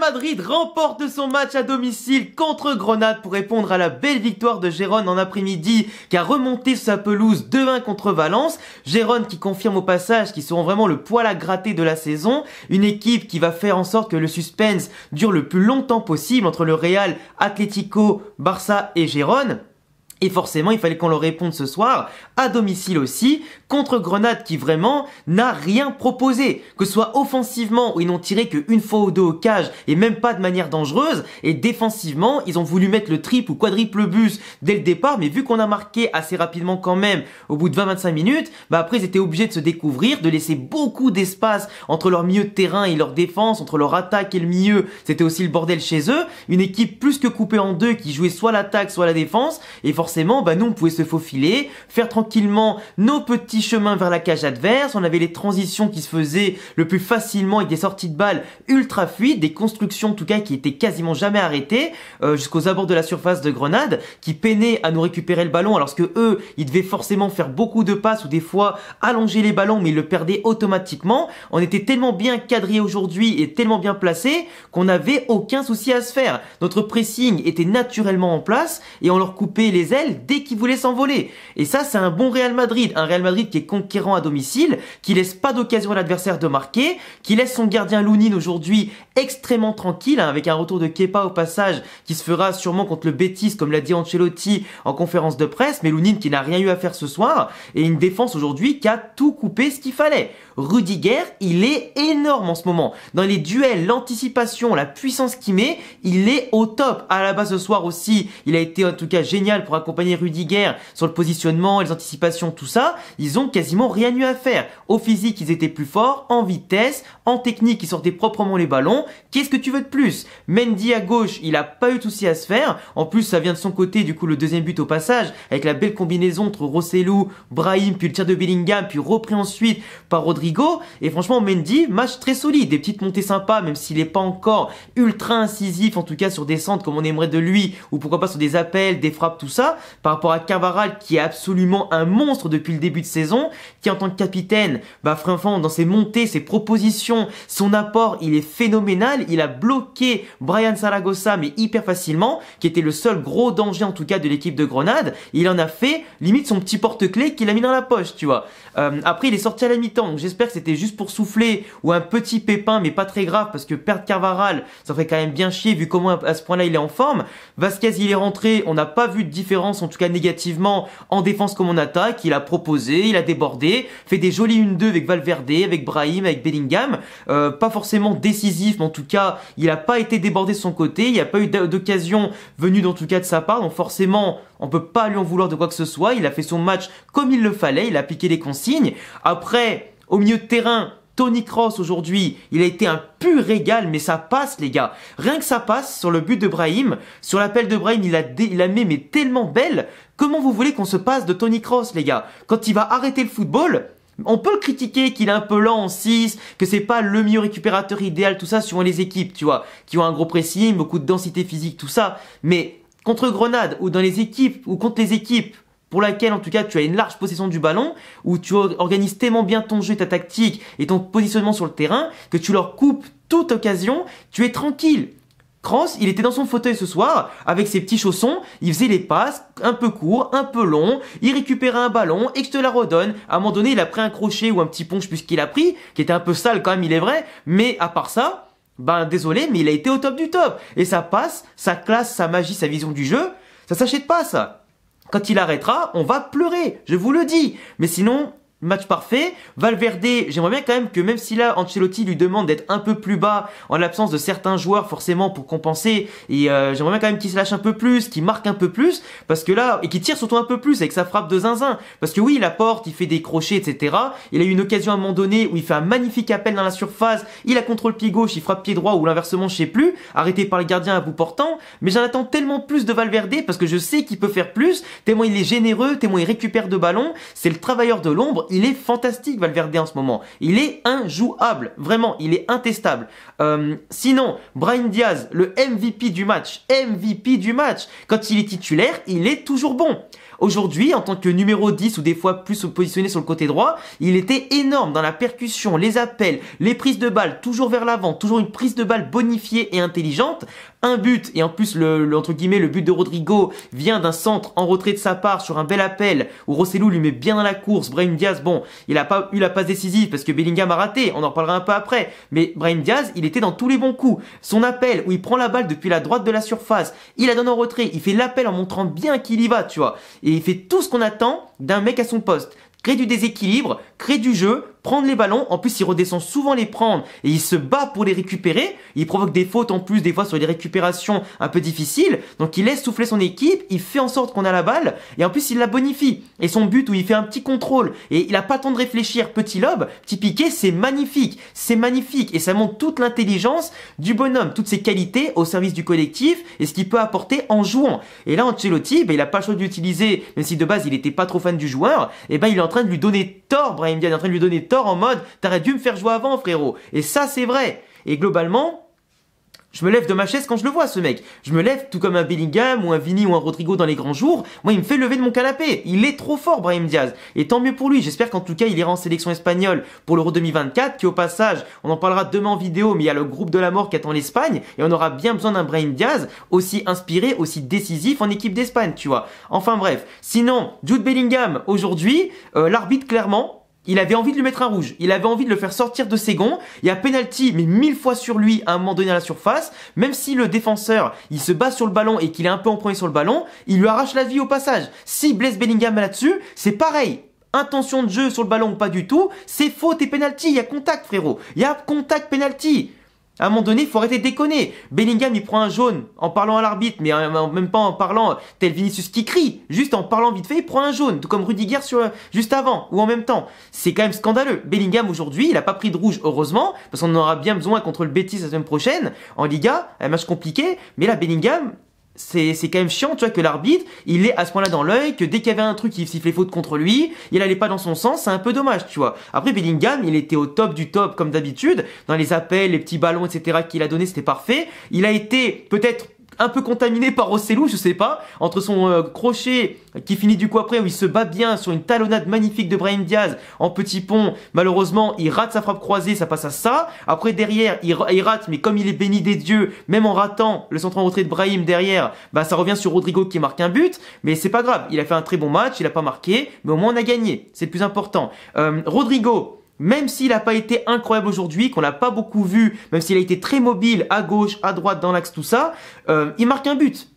Madrid remporte son match à domicile contre Grenade pour répondre à la belle victoire de Gérone en après-midi qui a remonté sa pelouse 2-1 contre Valence. Gérone qui confirme au passage qu'ils seront vraiment le poil à gratter de la saison. Une équipe qui va faire en sorte que le suspense dure le plus longtemps possible entre le Real, Atlético, Barça et Gérone. Et forcément, il fallait qu'on leur réponde ce soir, à domicile aussi, contre Grenade qui vraiment n'a rien proposé. Que ce soit offensivement, où ils n'ont tiré qu'une fois ou deux au cage, et même pas de manière dangereuse, et défensivement, ils ont voulu mettre le triple ou quadruple but dès le départ, mais vu qu'on a marqué assez rapidement quand même, au bout de 20-25 minutes, après ils étaient obligés de se découvrir, de laisser beaucoup d'espace entre leur milieu de terrain et leur défense, entre leur attaque et le milieu, c'était aussi le bordel chez eux. Une équipe plus que coupée en deux qui jouait soit l'attaque, soit la défense, et forcément, nous on pouvait se faufiler, faire tranquillement nos petits chemins vers la cage adverse. On avait les transitions qui se faisaient le plus facilement avec des sorties de balles ultra fluides, des constructions en tout cas qui étaient quasiment jamais arrêtées, jusqu'aux abords de la surface de Grenade, qui peinaient à nous récupérer le ballon alors que eux, ils devaient forcément faire beaucoup de passes ou des fois allonger les ballons mais ils le perdaient automatiquement. On était tellement bien quadrillés aujourd'hui et tellement bien placés qu'on n'avait aucun souci à se faire. Notre pressing était naturellement en place et on leur coupait les ailes dès qu'ils voulaient s'envoler. Et ça, c'est un bon Real Madrid. Un Real Madrid qui est conquérant à domicile, qui laisse pas d'occasion à l'adversaire de marquer, qui laisse son gardien Lunin aujourd'hui extrêmement tranquille, avec un retour de Kepa au passage, qui se fera sûrement contre le Betis, comme l'a dit Ancelotti en conférence de presse, mais Lunin qui n'a rien eu à faire ce soir, et une défense aujourd'hui qui a tout coupé ce qu'il fallait. Rudiger, il est énorme en ce moment. Dans les duels, l'anticipation, la puissance qu'il met, il est au top. À la base ce soir aussi, il a été en tout cas génial pour accompagner Rudiger sur le positionnement, les anticipations, tout ça. Ils ont quasiment rien eu à faire. Au physique, ils étaient plus forts, en vitesse, en technique, ils sortaient proprement les ballons. Qu'est-ce que tu veux de plus? Mendy à gauche, il a pas eu de souci à se faire. En plus, ça vient de son côté, du coup, le deuxième but au passage, avec la belle combinaison entre Rosselló, Brahim, puis le tir de Bellingham, puis repris ensuite par Rodrigo. Et franchement, Mendy, match très solide, des petites montées sympas, même s'il n'est pas encore ultra incisif, en tout cas sur des centres comme on aimerait de lui, ou pourquoi pas sur des appels, des frappes, tout ça, par rapport à Carvajal qui est absolument un monstre depuis le début de saison, qui en tant que capitaine, franchement, dans ses montées, ses propositions, son apport, il est phénoménal. Il a bloqué Brian Zaragoza, mais hyper facilement, qui était le seul gros danger en tout cas de l'équipe de Grenade. Il en a fait limite son petit porte-clés qu'il a mis dans la poche, tu vois. Après, il est sorti à la mi-temps, donc j'espère que c'était juste pour souffler ou un petit pépin, mais pas très grave, parce que perdre Carvajal, ça ferait quand même bien chier vu comment à ce point-là il est en forme. Vasquez, il est rentré, on n'a pas vu de différence, en tout cas négativement, en défense comme en attaque. Il a proposé, il a débordé, fait des jolies 1-2 avec Valverde, avec Brahim, avec Bellingham. Pas forcément décisif, mais en tout cas, il n'a pas été débordé de son côté. Il n'y a pas eu d'occasion venue en tout cas de sa part, donc forcément, on peut pas lui en vouloir de quoi que ce soit. Il a fait son match comme il le fallait, il a appliqué les consignes. Après, au milieu de terrain, Toni Kroos aujourd'hui, il a été un pur régal, mais ça passe les gars. Rien que ça passe sur le but de Brahim, sur l'appel de Brahim, il a mis mais tellement belle. Comment vous voulez qu'on se passe de Toni Kroos les gars? Quand il va arrêter le football, on peut le critiquer qu'il est un peu lent en 6, que c'est pas le meilleur récupérateur idéal, tout ça, suivant les équipes, tu vois, qui ont un gros pressing, beaucoup de densité physique, tout ça. Mais contre Grenade, ou dans les équipes, ou contre les équipes, pour laquelle en tout cas tu as une large possession du ballon, où tu organises tellement bien ton jeu, ta tactique et ton positionnement sur le terrain, que tu leur coupes toute occasion, tu es tranquille. Kroos, il était dans son fauteuil ce soir, avec ses petits chaussons, il faisait les passes, un peu courts, un peu longs, il récupérait un ballon, et que je te la redonne. À un moment donné, il a pris un crochet ou un petit punch puisqu'il a pris, qui était un peu sale quand même, il est vrai, mais à part ça, désolé, mais il a été au top du top. Et ça passe, sa classe, sa magie, sa vision du jeu, ça s'achète pas ça. Quand il arrêtera, on va pleurer, je vous le dis. Mais sinon, match parfait. Valverde, j'aimerais bien quand même que même si là Ancelotti lui demande d'être un peu plus bas en l'absence de certains joueurs forcément pour compenser, et j'aimerais bien quand même qu'il se lâche un peu plus, qu'il marque un peu plus, parce que là, et qu'il tire surtout un peu plus avec sa frappe de zinzin, parce que oui, il apporte, il fait des crochets, etc. Il a eu une occasion à un moment donné où il fait un magnifique appel dans la surface, il a contrôle pied gauche, il frappe pied droit ou l'inversement, je sais plus, arrêté par le gardien à bout portant, mais j'en attends tellement plus de Valverde parce que je sais qu'il peut faire plus, tellement il est généreux, tellement il récupère de ballons, c'est le travailleur de l'ombre. Il est fantastique Valverde en ce moment. Il est injouable. Vraiment, il est intestable. Sinon, Brahim Diaz, le MVP du match. MVP du match. Quand il est titulaire, il est toujours bon. Aujourd'hui, en tant que numéro 10 ou des fois plus positionné sur le côté droit, il était énorme dans la percussion, les appels, les prises de balles, toujours vers l'avant, toujours une prise de balle bonifiée et intelligente. Un but, et en plus entre guillemets le but de Rodrigo vient d'un centre en retrait de sa part sur un bel appel où Rosselló lui met bien dans la course. Brahim Diaz, bon, il a pas eu la passe décisive parce que Bellingham a raté, on en reparlera un peu après, mais Brahim Diaz, il était dans tous les bons coups. Son appel où il prend la balle depuis la droite de la surface, il la donne en retrait, il fait l'appel en montrant bien qu'il y va, tu vois, et il fait tout ce qu'on attend d'un mec à son poste. Crée du déséquilibre, crée du jeu, prendre les ballons, en plus il redescend souvent les prendre et il se bat pour les récupérer, il provoque des fautes en plus des fois sur les récupérations un peu difficiles, donc il laisse souffler son équipe, il fait en sorte qu'on a la balle et en plus il la bonifie. Et son but où il fait un petit contrôle et il a pas le temps de réfléchir, petit lob, petit piqué, c'est magnifique et ça montre toute l'intelligence du bonhomme, toutes ses qualités au service du collectif et ce qu'il peut apporter en jouant. Et là Ancelotti, il a pas le choix d'utiliser, même si de base il était pas trop fan du joueur, et il est en train de lui donner tort, Brahim Diaz est en train de lui donner tort en mode t'aurais dû me faire jouer avant frérot. Et ça c'est vrai. Et globalement, je me lève de ma chaise quand je le vois ce mec. Je me lève tout comme un Bellingham ou un Vini ou un Rodrigo dans les grands jours. Moi il me fait lever de mon canapé. Il est trop fort Brahim Diaz. Et tant mieux pour lui. J'espère qu'en tout cas il ira en sélection espagnole pour l'Euro 2024. Qui au passage, on en parlera demain en vidéo, mais il y a le groupe de la mort qui attend l'Espagne. Et on aura bien besoin d'un Brahim Diaz aussi inspiré, aussi décisif en équipe d'Espagne, tu vois. Enfin bref. Sinon, Jude Bellingham aujourd'hui, l'arbitre clairement, il avait envie de lui mettre un rouge. Il avait envie de le faire sortir de ses gonds. Il y a penalty, mais 1000 fois sur lui à un moment donné à la surface. Même si le défenseur, il se bat sur le ballon et qu'il est un peu empoigné sur le ballon, il lui arrache la vie au passage. S'il blesse Bellingham là-dessus, c'est pareil. Intention de jeu sur le ballon ou pas du tout, c'est faute et penalty. Il y a contact, frérot. Il y a contact penalty. À un moment donné, il faut arrêter de déconner. Bellingham, il prend un jaune en parlant à l'arbitre, mais même pas en parlant tel Vinicius qui crie. Juste en parlant vite fait, il prend un jaune, tout comme Rudiger juste avant ou en même temps. C'est quand même scandaleux. Bellingham aujourd'hui, il a pas pris de rouge, heureusement, parce qu'on en aura bien besoin contre le Betis la semaine prochaine en Liga, un match compliqué. Mais là, Bellingham, c'est quand même chiant, tu vois, que l'arbitre, il est à ce point-là dans l'œil, que dès qu'il y avait un truc qui sifflait faute contre lui, il allait pas dans son sens, c'est un peu dommage, tu vois. Après, Bellingham, il était au top du top, comme d'habitude, dans les appels, les petits ballons, etc., qu'il a donné, c'était parfait. Il a été, peut-être, un peu contaminé par Rosselló, je sais pas, entre son crochet qui finit du coup après où il se bat bien sur une talonnade magnifique de Brahim Diaz en petit pont, malheureusement il rate sa frappe croisée, ça passe à ça. Après derrière il rate, mais comme il est béni des dieux, même en ratant le centre en retrait de Brahim derrière, ça revient sur Rodrigo qui marque un but, mais c'est pas grave, il a fait un très bon match, il a pas marqué, mais au moins on a gagné, c'est le plus important. Rodrigo, même s'il n'a pas été incroyable aujourd'hui, qu'on l'a pas beaucoup vu, même s'il a été très mobile à gauche, à droite, dans l'axe, tout ça, il marque un but.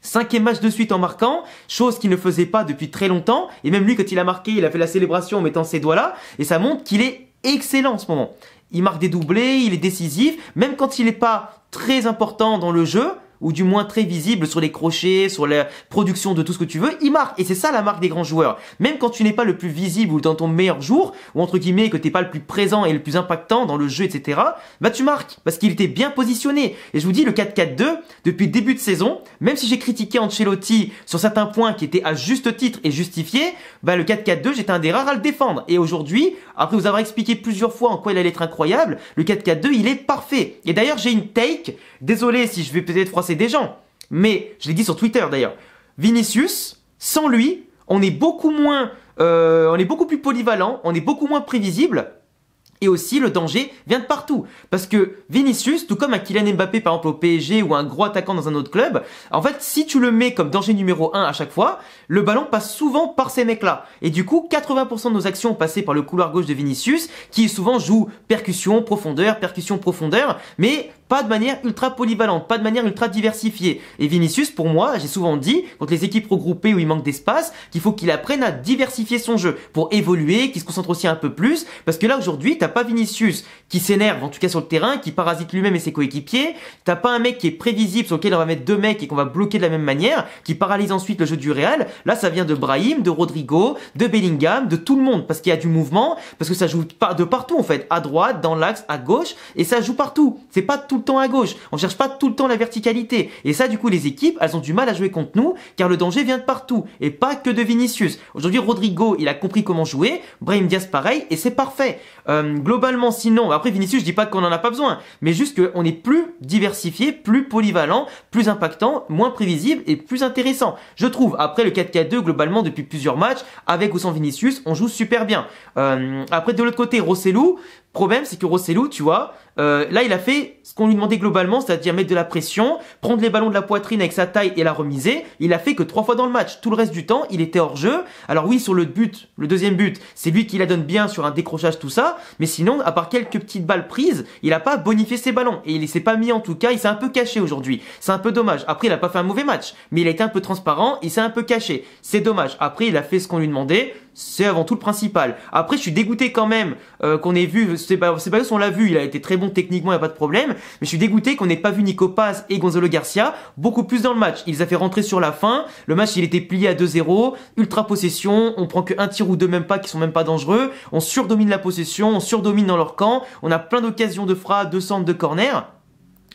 5e match de suite en marquant, chose qu'il ne faisait pas depuis très longtemps. Et même lui, quand il a marqué, il a fait la célébration en mettant ses doigts là. Et ça montre qu'il est excellent en ce moment. Il marque des doublés, il est décisif. Même quand il n'est pas très important dans le jeu, ou du moins très visible sur les crochets, sur la production de tout ce que tu veux, il marque. Et c'est ça la marque des grands joueurs. Même quand tu n'es pas le plus visible ou dans ton meilleur jour, ou entre guillemets que t'es pas le plus présent et le plus impactant dans le jeu, etc., tu marques. Parce qu'il était bien positionné. Et je vous dis, le 4-4-2, depuis le début de saison, même si j'ai critiqué Ancelotti sur certains points qui étaient à juste titre et justifiés, le 4-4-2, j'étais un des rares à le défendre. Et aujourd'hui, après vous avoir expliqué plusieurs fois en quoi il allait être incroyable, le 4-4-2, il est parfait. Et d'ailleurs, j'ai une take, désolé si je vais peut-être froisser des gens, mais je l'ai dit sur Twitter d'ailleurs, Vinicius, sans lui, on est beaucoup plus polyvalent, on est beaucoup moins prévisible. Et aussi, le danger vient de partout. Parce que Vinicius, tout comme un Kylian Mbappé par exemple au PSG ou un gros attaquant dans un autre club, en fait, si tu le mets comme danger numéro 1 à chaque fois, le ballon passe souvent par ces mecs-là. Et du coup, 80% de nos actions passent par le couloir gauche de Vinicius, qui souvent joue percussion, profondeur, mais pas de manière ultra polyvalente, pas de manière ultra diversifiée. Et Vinicius, pour moi, j'ai souvent dit, contre les équipes regroupées où il manque d'espace, qu'il faut qu'il apprenne à diversifier son jeu pour évoluer, qu'il se concentre aussi un peu plus, parce que là, aujourd'hui, t'as pas Vinicius qui s'énerve, en tout cas sur le terrain, qui parasite lui-même et ses coéquipiers, t'as pas un mec qui est prévisible sur lequel on va mettre deux mecs et qu'on va bloquer de la même manière, qui paralyse ensuite le jeu du Real. Là, ça vient de Brahim, de Rodrigo, de Bellingham, de tout le monde, parce qu'il y a du mouvement, parce que ça joue de partout en fait, à droite, dans l'axe, à gauche, et ça joue partout. C'est pas tout le le temps à gauche. On cherche pas tout le temps la verticalité. Et ça, du coup, les équipes, elles ont du mal à jouer contre nous, car le danger vient de partout, et pas que de Vinicius. Aujourd'hui, Rodrigo, il a compris comment jouer, Brahim Diaz pareil, et c'est parfait. Globalement, sinon, après Vinicius, je dis pas qu'on en a pas besoin, mais juste qu'on est plus diversifié, plus polyvalent, plus impactant, moins prévisible et plus intéressant. Je trouve. Après le 4-4-2, globalement, depuis plusieurs matchs, avec ou sans Vinicius, on joue super bien. Après, de l'autre côté, Rosselló, problème, c'est que Rosselló, tu vois, là, il a fait ce qu'on lui demandait globalement, c'est-à-dire mettre de la pression, prendre les ballons de la poitrine avec sa taille et la remiser. Il a fait que 3 fois dans le match. Tout le reste du temps, il était hors jeu. Alors oui, sur le but, le deuxième but, c'est lui qui la donne bien sur un décrochage, tout ça. Mais sinon, à part quelques petites balles prises, il a pas bonifié ses ballons. Et il s'est pas mis en tout cas, il s'est un peu caché aujourd'hui. C'est un peu dommage. Après, il a pas fait un mauvais match, mais il a été un peu transparent, il s'est un peu caché. C'est dommage. Après, il a fait ce qu'on lui demandait. C'est avant tout le principal. Après, je suis dégoûté quand même qu'on ait vu, Ceballos, on l'a vu, il a été très bon techniquement, il n'y a pas de problème, mais je suis dégoûté qu'on n'ait pas vu Nico Paz et Gonzalo Garcia beaucoup plus dans le match. Il les a fait rentrer sur la fin, le match il était plié à 2-0, ultra possession, on prend que un tir ou deux même pas qui sont même pas dangereux, on surdomine la possession, on surdomine dans leur camp, on a plein d'occasions de frappe, de centre, de corner.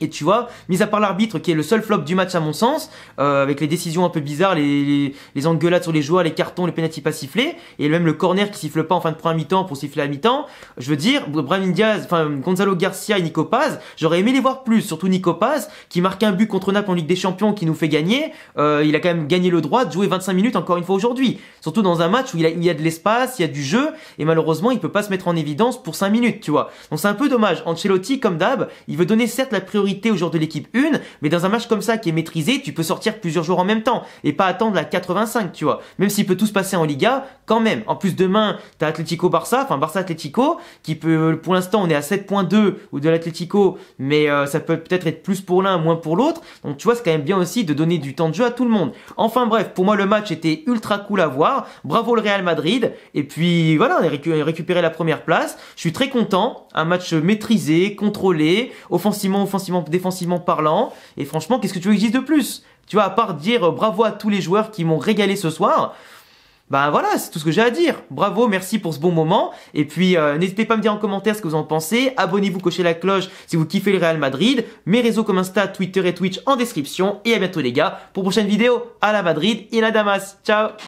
Et tu vois, mis à part l'arbitre qui est le seul flop du match à mon sens, avec les décisions un peu bizarres, les engueulades sur les joueurs, les cartons, les pénaltys pas sifflés, et même le corner qui siffle pas en fin de première mi-temps pour siffler à mi-temps. Je veux dire, Brahim Diaz, Gonzalo Garcia et Nico Paz, j'aurais aimé les voir plus, surtout Nico Paz, qui marque un but contre Naples en Ligue des Champions qui nous fait gagner. Il a quand même gagné le droit de jouer 25 minutes encore une fois aujourd'hui. Surtout dans un match où il y a de l'espace, il y a du jeu, et malheureusement il peut pas se mettre en évidence pour 5 minutes, tu vois. Donc c'est un peu dommage. Ancelotti, comme d'hab, il veut donner certes la priorité aux joueurs de l'équipe 1, mais dans un match comme ça qui est maîtrisé, tu peux sortir plusieurs joueurs en même temps et pas attendre la 85, tu vois. Même s'il peut tout se passer en Liga, quand même. En plus, demain, t'as Atlético-Barça, enfin Barça-Atlético, qui peut, pour l'instant, on est à 7.2 ou de l'Atlético, mais ça peut peut-être être plus pour l'un, moins pour l'autre. Donc, tu vois, c'est quand même bien aussi de donner du temps de jeu à tout le monde. Enfin bref, pour moi, le match était ultra cool à voir. Bravo le Real Madrid. Et puis, voilà, on a récupéré la première place. Je suis très content. Un match maîtrisé, contrôlé, offensivement, défensivement parlant. Et franchement, qu'est-ce que tu veux que je dise de plus? Tu vois, à part dire bravo à tous les joueurs qui m'ont régalé ce soir. Ben voilà, c'est tout ce que j'ai à dire. Bravo, merci pour ce bon moment. Et puis, n'hésitez pas à me dire en commentaire ce que vous en pensez. Abonnez-vous, cochez la cloche si vous kiffez le Real Madrid. Mes réseaux comme Insta, Twitter et Twitch en description. Et à bientôt les gars pour une prochaine vidéo. À la Madrid et à la Damas. Ciao.